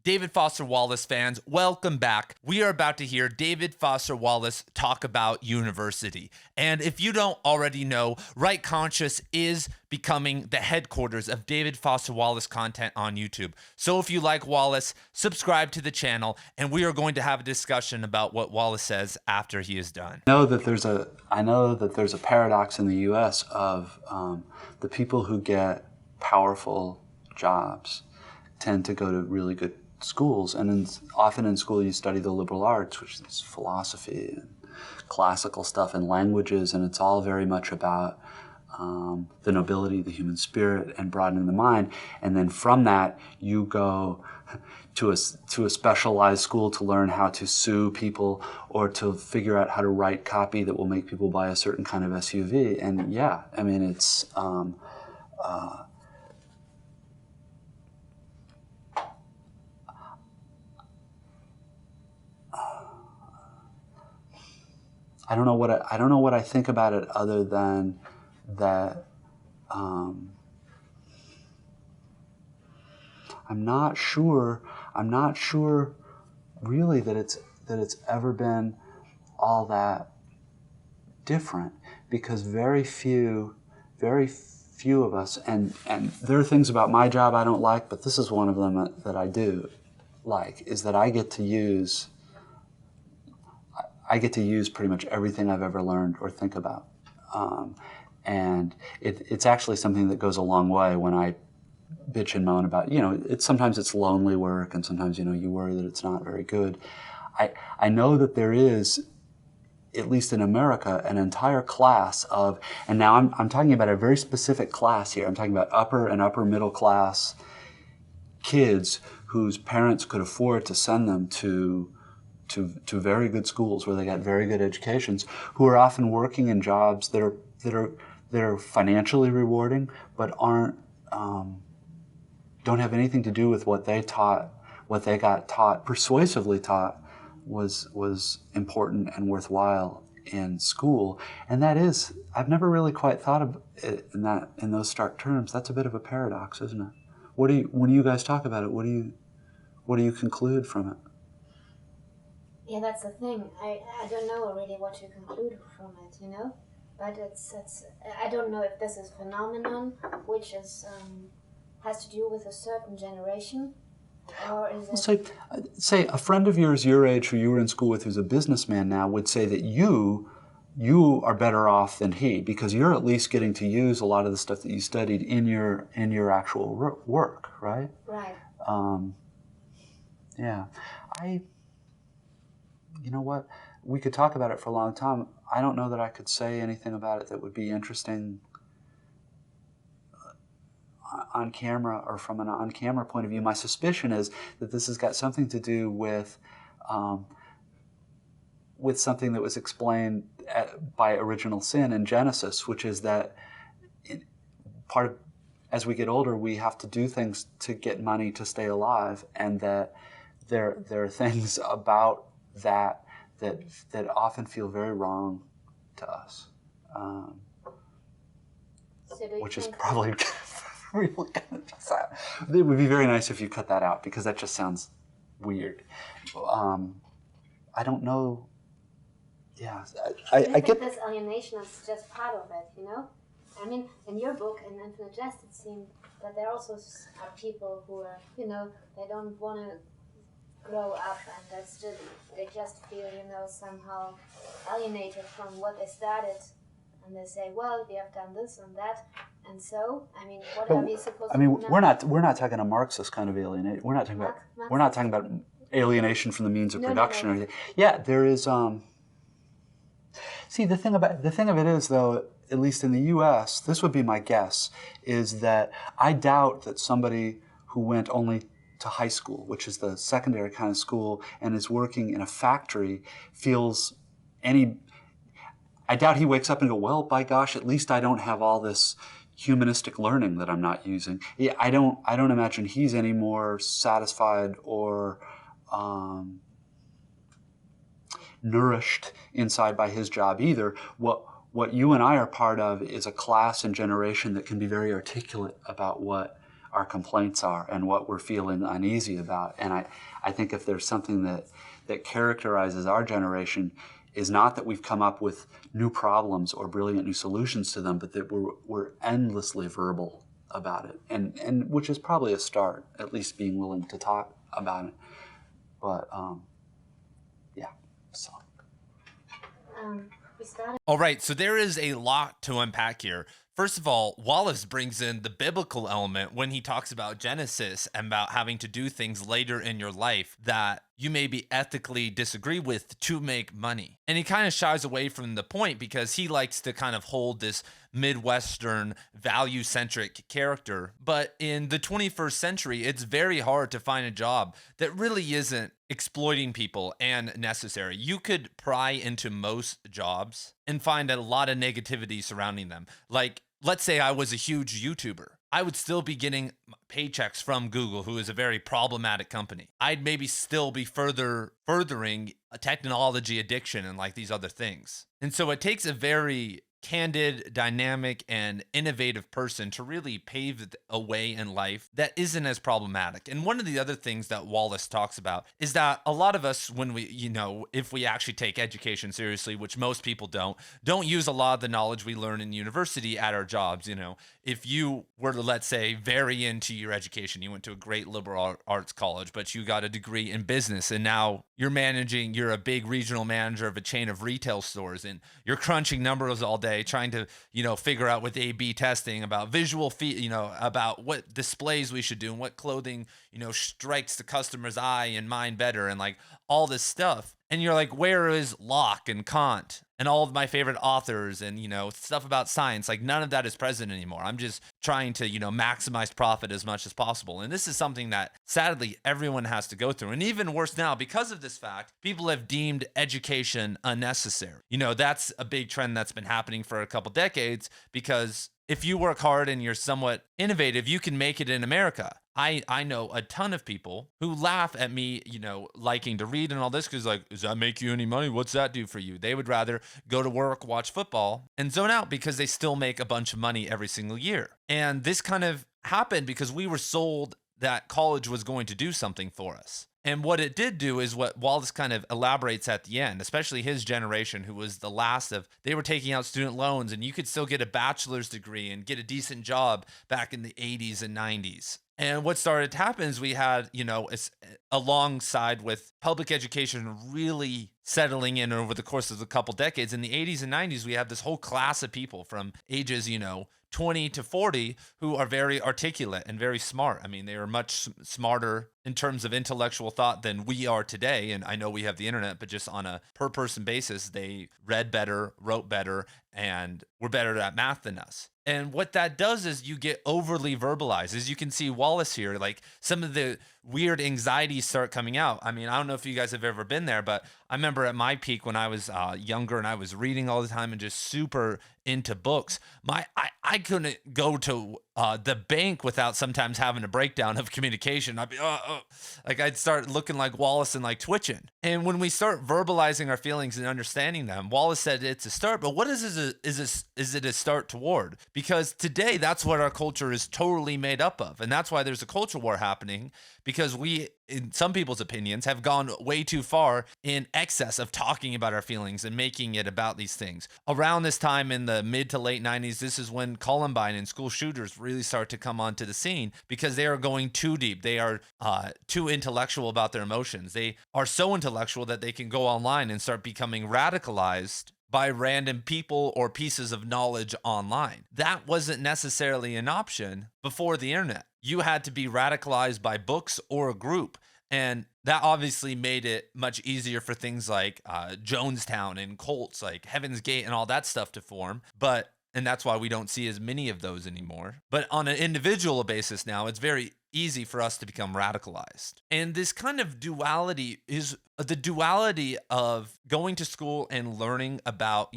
David Foster Wallace fans, welcome back. We are about to hear David Foster Wallace talk about university. And if you don't already know, Right Conscious is becoming the headquarters of David Foster Wallace content on YouTube. So if you like Wallace, subscribe to the channel, and we are going to have a discussion about what Wallace says after he is done. I know that there's a paradox in the U.S. of the people who get powerful jobs tend to go to really good schools, and often in school you study the liberal arts, which is philosophy and classical stuff and languages, and it's all very much about the nobility of the human spirit and broadening the mind. And then from that you go to a specialized school to learn how to sue people or to figure out how to write copy that will make people buy a certain kind of SUV. And yeah, I mean, it's I don't know what I think about it other than that I'm not sure really that it's ever been all that different, because very few of us, and there are things about my job I don't like, but this is one of them that I do like, is that I get to use pretty much everything I've ever learned or think about. And it's actually something that goes a long way when I bitch and moan about, sometimes it's lonely work, and sometimes, you worry that it's not very good. I know that there is, at least in America, an entire class of, and now I'm talking about a very specific class here. I'm talking about upper and upper middle class kids whose parents could afford to send them to very good schools where they got very good educations, who are often working in jobs that are financially rewarding, but don't have anything to do with what they got taught, persuasively taught, was important and worthwhile in school. And that is, I've never really quite thought of it in those stark terms. That's a bit of a paradox, isn't it? When you guys talk about it, what do you conclude from it? Yeah, that's the thing. I don't know really what to conclude from it, But it's I don't know if this is a phenomenon which is has to do with a certain generation, or is it... Say a friend of yours your age who you were in school with, who's a businessman now, would say that you are better off than he, because you're at least getting to use a lot of the stuff that you studied in your actual work, right? Right. Yeah. You know what? We could talk about it for a long time. I don't know that I could say anything about it that would be interesting on camera or from an on-camera point of view. My suspicion is that this has got something to do with something that was explained by original sin in Genesis, which is that as we get older, we have to do things to get money to stay alive, and that there are things about that often feel very wrong to us, which is probably really kind of sad. It would be very nice if you cut that out, because that just sounds weird. I don't know. Yeah, I get this alienation is just part of it, I mean, in your book, in Infinite Jest, it seemed that there also are people who are, they don't want to grow up, and they just feel, somehow alienated from what they started, and they say, well, we have done this and that, and so, I mean, what are we supposed to do? We're not talking a Marxist kind of alienation. We're not talking about alienation from the means of production or anything. Yeah, there is. See, the thing of it is, though, at least in the U.S., this would be my guess, is that I doubt that somebody who went only to high school, which is the secondary kind of school, and is working in a factory, feels any... I doubt he wakes up and go, well, by gosh, at least I don't have all this humanistic learning that I'm not using. Yeah, I don't imagine he's any more satisfied or nourished inside by his job either. What you and I are part of is a class and generation that can be very articulate about what our complaints are and what we're feeling uneasy about. And I think if there's something that characterizes our generation, is not that we've come up with new problems or brilliant new solutions to them, but that we're endlessly verbal about it, and which is probably a start, at least being willing to talk about it. But yeah, so. We started. All right, so there is a lot to unpack here. First of all, Wallace brings in the biblical element when he talks about Genesis and about having to do things later in your life that you maybe ethically disagree with to make money. And he kind of shies away from the point because he likes to kind of hold this Midwestern value-centric character. But in the 21st century, it's very hard to find a job that really isn't exploiting people and necessary. You could pry into most jobs and find a lot of negativity surrounding them. Like, let's say I was a huge YouTuber. I would still be getting paychecks from Google, who is a very problematic company. I'd maybe still be furthering a technology addiction and like these other things. And so it takes a very candid, dynamic, and innovative person to really pave a way in life that isn't as problematic. And one of the other things that Wallace talks about is that a lot of us, when we, if we actually take education seriously, which most people don't use a lot of the knowledge we learn in university at our jobs. If you were to, let's say, very into your education, you went to a great liberal arts college, but you got a degree in business, and now you're a big regional manager of a chain of retail stores, and you're crunching numbers all day, trying to, figure out with A/B testing about visual about what displays we should do and what clothing, strikes the customer's eye and mind better, and like all this stuff. And you're like, where is Locke and Kant and all of my favorite authors and, stuff about science? Like, none of that is present anymore. I'm just trying to, maximize profit as much as possible. And this is something that sadly everyone has to go through. And even worse now, because of this fact, people have deemed education unnecessary. That's a big trend that's been happening for a couple decades, because if you work hard and you're somewhat innovative, you can make it in America. I know a ton of people who laugh at me, liking to read and all this, because like, does that make you any money? What's that do for you? They would rather go to work, watch football, and zone out because they still make a bunch of money every single year. And this kind of happened because we were sold that college was going to do something for us. And what it did do is what Wallace kind of elaborates at the end, especially his generation, who was the last of, they were taking out student loans, and you could still get a bachelor's degree and get a decent job back in the 80s and 90s. And what started to happen is we had, alongside with public education really settling in over the course of a couple decades, in the 80s and 90s, we have this whole class of people from ages, 20 to 40 who are very articulate and very smart. I mean, they are much smarter in terms of intellectual thought than we are today. And I know we have the internet, but just on a per person basis, they read better, wrote better, and were better at math than us. And what that does is you get overly verbalized. As you can see Wallace here, like some of the weird anxieties start coming out. I mean, I don't know if you guys have ever been there, but I remember at my peak when I was younger and I was reading all the time and just super into books. I couldn't go to the bank without sometimes having a breakdown of communication. I'd be like I'd start looking like Wallace and like twitching. And when we start verbalizing our feelings and understanding them, Wallace said it's a start. But what is it a start toward? Because today that's what our culture is totally made up of, and that's why there's a culture war happening. Because we, in some people's opinions, have gone way too far in excess of talking about our feelings and making it about these things. Around this time in the mid to late 90s, this is when Columbine and school shooters really start to come onto the scene because they are going too deep. They are too intellectual about their emotions. They are so intellectual that they can go online and start becoming radicalized by random people or pieces of knowledge online. That wasn't necessarily an option before the internet. You had to be radicalized by books or a group. And that obviously made it much easier for things like Jonestown and cults like Heaven's Gate and all that stuff to form. And that's why we don't see as many of those anymore. But on an individual basis now, it's very easy for us to become radicalized. And this kind of duality is the duality of going to school and learning about,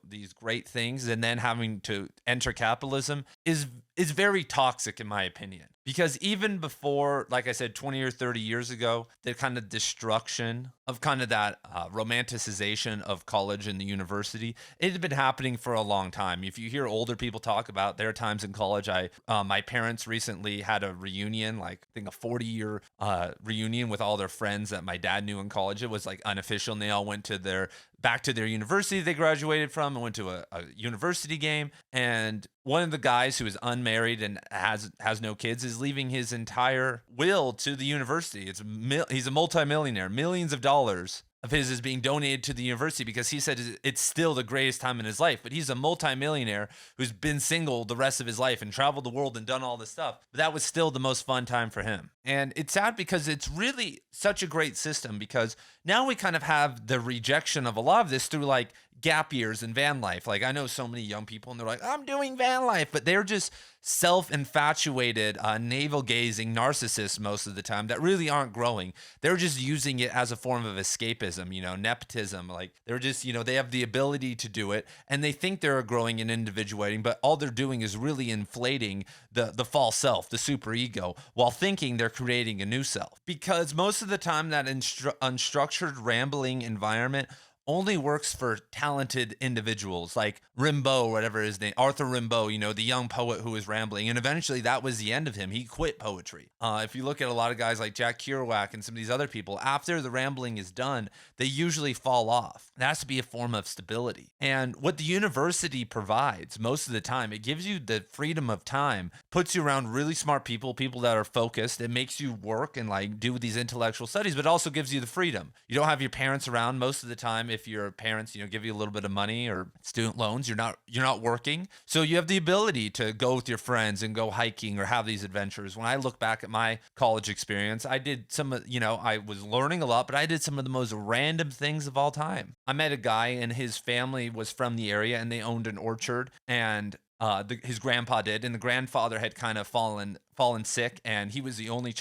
these great things and then having to enter capitalism is very toxic in my opinion. Because even before, like I said, 20 or 30 years ago, the kind of destruction of kind of that romanticization of college and the university, it had been happening for a long time. If you hear older people talk about their times in college, my parents recently had a reunion, like I think a 40-year reunion with all their friends that my dad knew in college. It was like unofficial, and they all went to back to their university they graduated from and went to a university game. And one of the guys who is unmarried and has no kids is leaving his entire will to the university. He's a multimillionaire. Millions of dollars of his is being donated to the university because he said it's still the greatest time in his life. But he's a multimillionaire who's been single the rest of his life and traveled the world and done all this stuff. But that was still the most fun time for him. And it's sad because it's really such a great system, because now we kind of have the rejection of a lot of this through like gap years and van life. Like I know so many young people and they're like, I'm doing van life, but they're just self-infatuated, navel-gazing narcissists most of the time that really aren't growing. They're just using it as a form of escapism, nepotism. Like they're just, they have the ability to do it and they think they're growing and individuating, but all they're doing is really inflating the false self, the super ego, while thinking they're creating a new self. Because most of the time that unstructured, rambling environment only works for talented individuals like Rimbaud, whatever his name, Arthur Rimbaud, the young poet who was rambling. And eventually that was the end of him. He quit poetry. If you look at a lot of guys like Jack Kerouac and some of these other people, after the rambling is done, they usually fall off. It has to be a form of stability. And what the university provides most of the time, it gives you the freedom of time, puts you around really smart people that are focused. It makes you work and like do these intellectual studies, but also gives you the freedom. You don't have your parents around most of the time. If your parents, give you a little bit of money or student loans, you're not working. So you have the ability to go with your friends and go hiking or have these adventures. When I look back at my college experience, I did I was learning a lot, but I did some of the most random things of all time. I met a guy and his family was from the area and they owned an orchard, and his grandpa did, and the grandfather had kind of fallen sick, and he was the only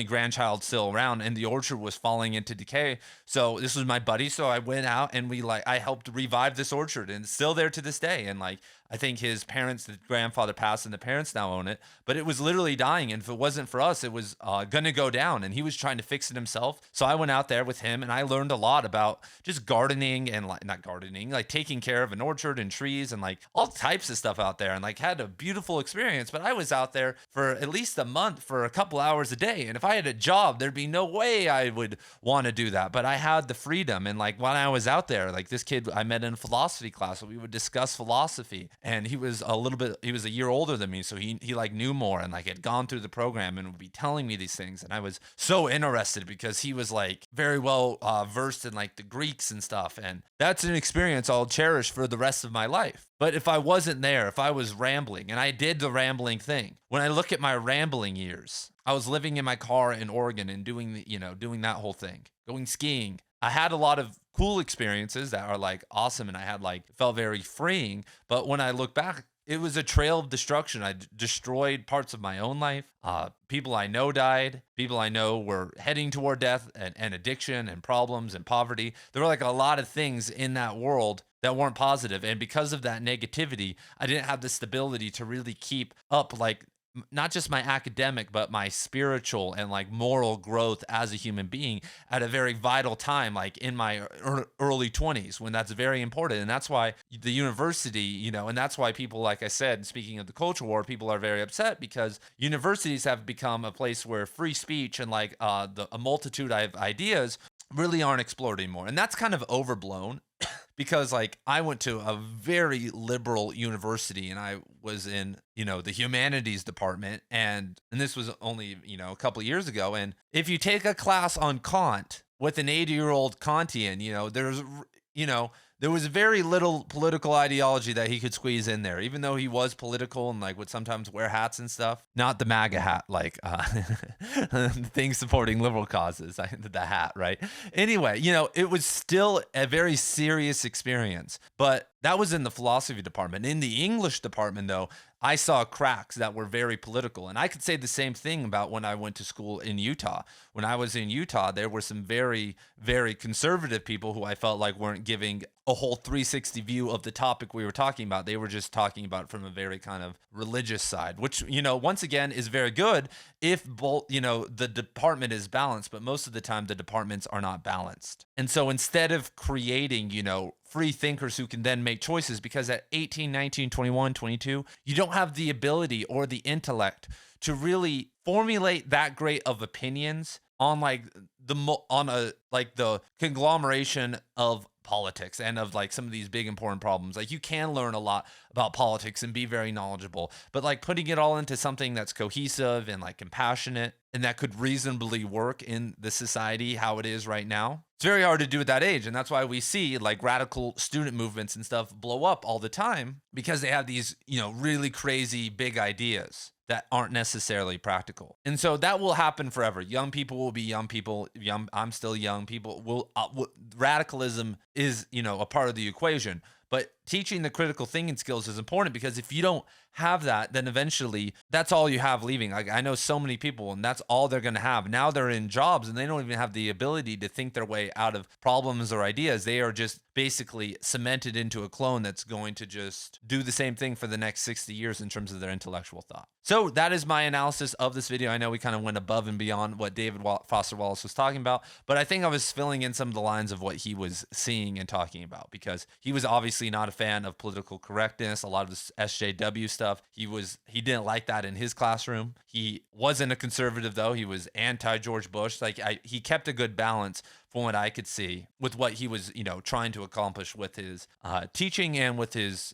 grandchild still around, and the orchard was falling into decay. So this was my buddy. So I went out and I helped revive this orchard, and it's still there to this day. And I think his parents, the grandfather passed and the parents now own it, but it was literally dying. And if it wasn't for us, it was going to go down, and he was trying to fix it himself. So I went out there with him and I learned a lot about just gardening and not gardening, taking care of an orchard and trees and all types of stuff out there, and had a beautiful experience. But I was out there for at least a month for a couple hours a day. And if I had a job, there'd be no way I would want to do that. But I had the freedom. And when I was out there, this kid I met in a philosophy class, we would discuss philosophy. And he was a year older than me. So he knew more and had gone through the program and would be telling me these things. And I was so interested because he was very well versed in the Greeks and stuff. And that's an experience I'll cherish for the rest of my life. But if I wasn't there, if I was rambling, and I did the rambling thing, when I look at my rambling years, I was living in my car in Oregon and doing that whole thing, going skiing. I had a lot of cool experiences that are awesome, and I had felt very freeing. But when I look back, it was a trail of destruction. I destroyed parts of my own life. People I know died. People I know were heading toward death and addiction and problems and poverty. There were a lot of things in that world that weren't positive. And because of that negativity, I didn't have the stability to really keep up not just my academic, but my spiritual and moral growth as a human being at a very vital time, in my early 20s, when that's very important. And that's why the university, and that's why people, like I said, speaking of the culture war, people are very upset because universities have become a place where free speech and a multitude of ideas really aren't explored anymore. And that's kind of overblown. Because I went to a very liberal university and I was in, the humanities department, and this was only, a couple of years ago. And if you take a class on Kant with an 80-year-old Kantian, there was very little political ideology that he could squeeze in there, even though he was political and would sometimes wear hats and stuff. Not the MAGA hat, things supporting liberal causes, the hat, right? Anyway, it was still a very serious experience, but That was in the philosophy department. In the English department, though, I saw cracks that were very political. And I could say the same thing about when I went to school in Utah. When I was in Utah, there were some very, very conservative people who I felt like weren't giving a whole 360 view of the topic we were talking about. They were just talking about it from a very kind of religious side, which, once again, is very good if both, the department is balanced, but most of the time the departments are not balanced. And so instead of creating, free thinkers who can then make choices, because at 18, 19, 21, 22, you don't have the ability or the intellect to really formulate that great of opinions on the conglomeration of politics and of like some of these big important problems. Like, you can learn a lot about politics and be very knowledgeable, but like putting it all into something that's cohesive and like compassionate and that could reasonably work in the society how it is right now, it's very hard to do at that age. And that's why we see like radical student movements and stuff blow up all the time, because they have these, really crazy big ideas that aren't necessarily practical. And so that will happen forever. Young people will be young people. I'm still young. People will, radicalism is, a part of the equation. But teaching the critical thinking skills is important, because if you don't have that, then eventually that's all you have leaving. Like, I know so many people, and that's all they're going to have. Now they're in jobs and they don't even have the ability to think their way out of problems or ideas. They are just basically cemented into a clone that's going to just do the same thing for the next 60 years in terms of their intellectual thought. So that is my analysis of this video. I know we kind of went above and beyond what David Foster Wallace was talking about, but I think I was filling in some of the lines of what he was seeing and talking about, because he was obviously not a fan of political correctness, a lot of this SJW stuff. He didn't like that in his classroom. He wasn't a conservative, though. He was anti-George Bush. He kept a good balance from what I could see with what he was, trying to accomplish with his teaching and with his